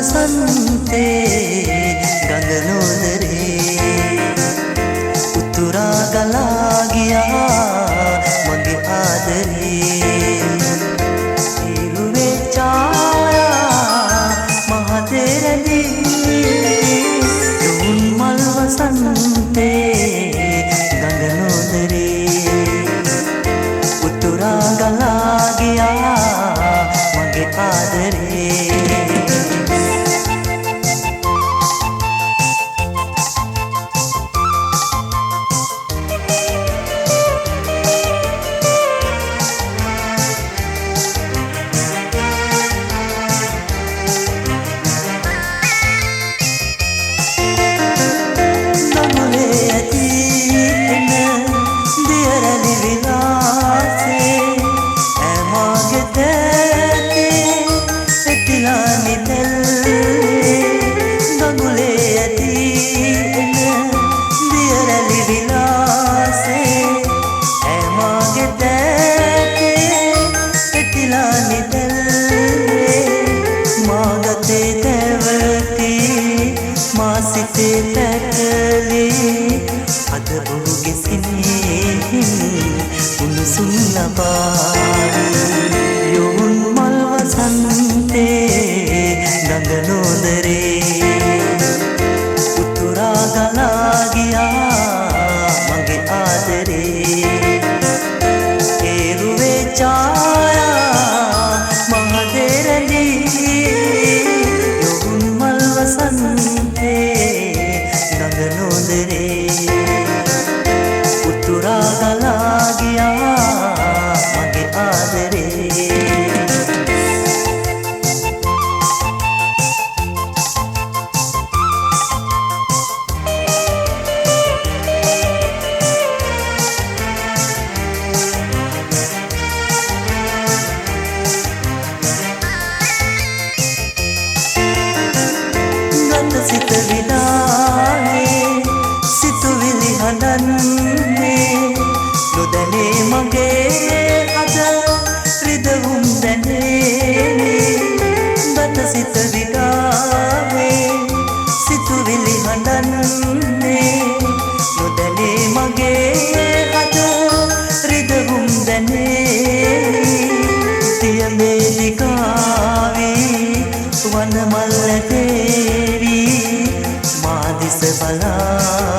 වසන්තේ ගඟ නොදරේ උතුරා ගලා ගියා මගේ ආදරේ ඉරුවේ ඡායා මහතෙරදී දුන් මල් වසන්තේ ගඟ නොදරේ උතුරා ගලා ගියා මගේ ආදරේ සිතේ පැටලේ අද ඔහුගේ සිනේහින් උණුසුම් ලබා යොවුන් මල් වසන්තේ ගඟ නොදරේ උතුරා ගලා ගියා මගේ ආදරේ ඒරුවේ ඡායා මහදෙරදී යොවුන් මල් වසන්තේ ගඟ නොදරේ උතුරා ගලා ගියා මගේ ආදරේ සිත විනානේ සිතුවිලි හඬන්නේ නොදැනේ මගේ අද රිදවුම් දැනේ ගත සිත විනානේ සිතුවිලි හඬන්නේ නොදැනේ මගේ අද රිදවුම් දැනේ සිය මේනිකාවී වන මල්ලේ මාදිස බලා